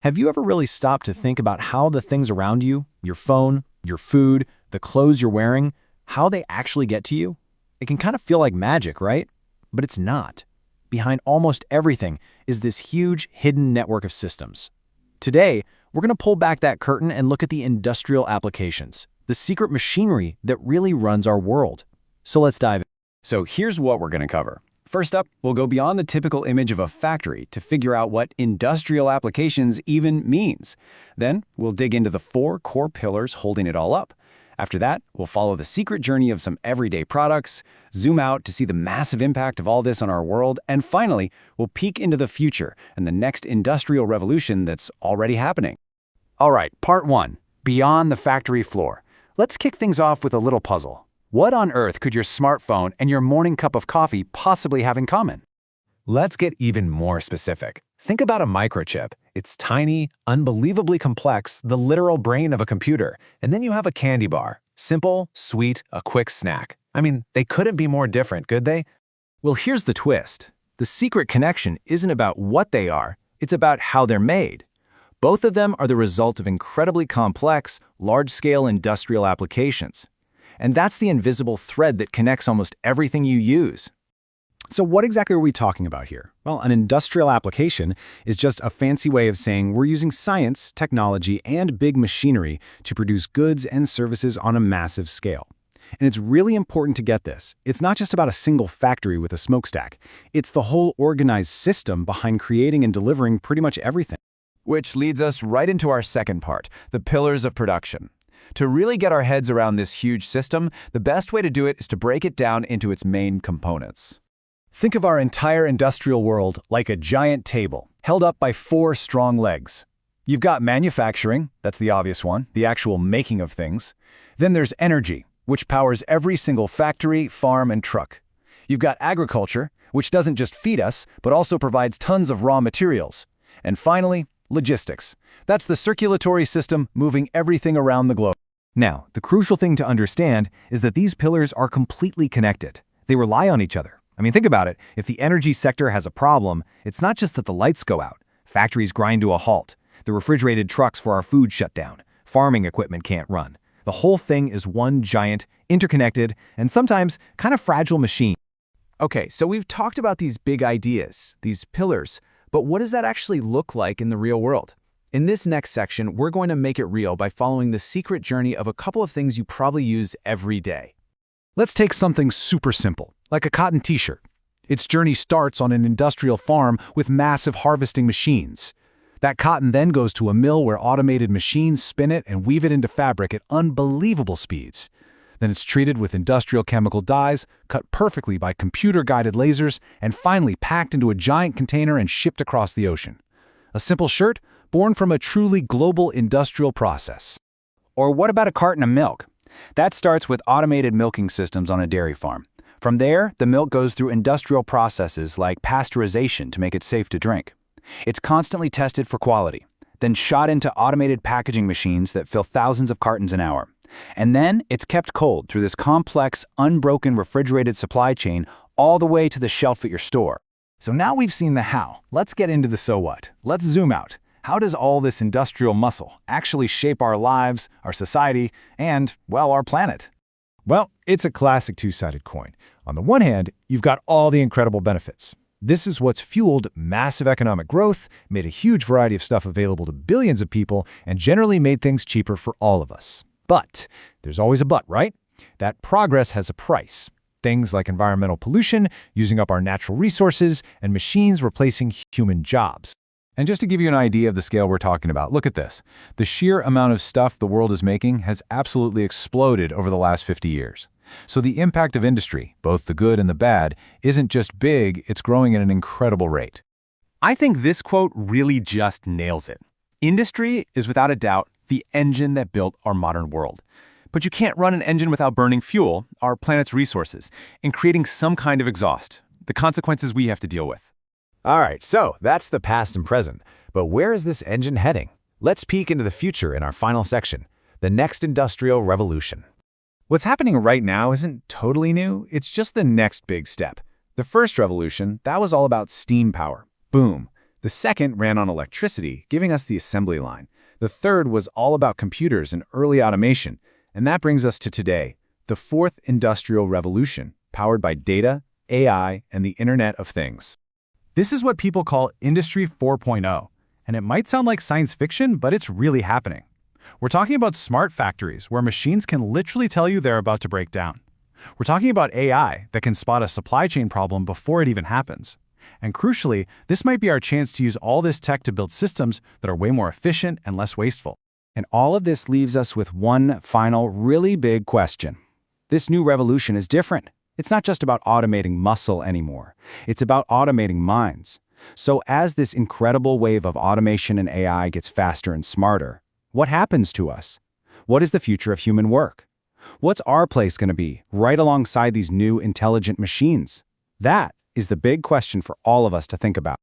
Have you ever really stopped to think about how the things around you, your phone, your food, the clothes you're wearing, how they actually get to you? It can kind of feel like magic, right? But it's not. Behind almost everything is this huge hidden network of systems. Today, we're going to pull back that curtain and look at the industrial applications, the secret machinery that really runs our world. So let's dive in. So here's what we're going to cover. First up, we'll go beyond the typical image of a factory to figure out what industrial applications even means. Then, we'll dig into the 4 core pillars holding it all up. After that, we'll follow the secret journey of some everyday products, zoom out to see the massive impact of all this on our world, and finally, we'll peek into the future and the next industrial revolution that's already happening. All right, part 1, beyond the factory floor. Let's kick things off with a little puzzle. What on earth could your smartphone and your morning cup of coffee possibly have in common? Let's get even more specific. Think about a microchip. It's tiny, unbelievably complex, the literal brain of a computer. And then you have a candy bar. Simple, sweet, a quick snack. I mean, they couldn't be more different, could they? Well, here's the twist. The secret connection isn't about what they are, it's about how they're made. Both of them are the result of incredibly complex, large-scale industrial applications. And that's the invisible thread that connects almost everything you use. So what exactly are we talking about here? Well, an industrial application is just a fancy way of saying we're using science, technology, and big machinery to produce goods and services on a massive scale. And it's really important to get this. It's not just about a single factory with a smokestack. It's the whole organized system behind creating and delivering pretty much everything. Which leads us right into our second part, the pillars of production. To really get our heads around this huge system, the best way to do it is to break it down into its main components. Think of our entire industrial world like a giant table, held up by 4 strong legs. You've got manufacturing, that's the obvious one, the actual making of things. Then there's energy, which powers every single factory, farm, and truck. You've got agriculture, which doesn't just feed us, but also provides tons of raw materials. And finally, logistics. That's the circulatory system moving everything around the globe. Now, the crucial thing to understand is that these pillars are completely connected. They rely on each other. I mean, think about it. If the energy sector has a problem, it's not just that the lights go out. Factories grind to a halt. The refrigerated trucks for our food shut down. Farming equipment can't run. The whole thing is one giant, interconnected, and sometimes kind of fragile machine. Okay, so we've talked about these big ideas, these pillars, but what does that actually look like in the real world? In this next section, we're going to make it real by following the secret journey of a couple of things you probably use every day. Let's take something super simple, like a cotton t-shirt. Its journey starts on an industrial farm with massive harvesting machines. That cotton then goes to a mill where automated machines spin it and weave it into fabric at unbelievable speeds. Then it's treated with industrial chemical dyes, cut perfectly by computer-guided lasers, and finally packed into a giant container and shipped across the ocean. A simple shirt born from a truly global industrial process. Or what about a carton of milk? That starts with automated milking systems on a dairy farm. From there, the milk goes through industrial processes like pasteurization to make it safe to drink. It's constantly tested for quality, then shot into automated packaging machines that fill thousands of cartons an hour. And then it's kept cold through this complex, unbroken refrigerated supply chain all the way to the shelf at your store. So now we've seen the how. Let's get into the so what. Let's zoom out. How does all this industrial muscle actually shape our lives, our society, and, well, our planet? Well, it's a classic two-sided coin. On the one hand, you've got all the incredible benefits. This is what's fueled massive economic growth, made a huge variety of stuff available to billions of people, and generally made things cheaper for all of us. But there's always a but, right? That progress has a price. Things like environmental pollution, using up our natural resources, and machines replacing human jobs. And just to give you an idea of the scale we're talking about, look at this. The sheer amount of stuff the world is making has absolutely exploded over the last 50 years. So the impact of industry, both the good and the bad, isn't just big, it's growing at an incredible rate. I think this quote really just nails it. Industry is without a doubt the engine that built our modern world. But you can't run an engine without burning fuel, our planet's resources, and creating some kind of exhaust, the consequences we have to deal with. All right, so that's the past and present. But where is this engine heading? Let's peek into the future in our final section, the next industrial revolution. What's happening right now isn't totally new, it's just the next big step. The first revolution, that was all about steam power. Boom. The second ran on electricity, giving us the assembly line. The third was all about computers and early automation. And that brings us to today, the fourth industrial revolution, powered by data, AI, and the Internet of Things. This is what people call Industry 4.0. And it might sound like science fiction, but it's really happening. We're talking about smart factories where machines can literally tell you they're about to break down. We're talking about AI that can spot a supply chain problem before it even happens. And crucially, this might be our chance to use all this tech to build systems that are way more efficient and less wasteful. And all of this leaves us with one final, really big question. This new revolution is different. It's not just about automating muscle anymore. It's about automating minds. So as this incredible wave of automation and AI gets faster and smarter, what happens to us? What is the future of human work? What's our place going to be right alongside these new intelligent machines? That is the big question for all of us to think about.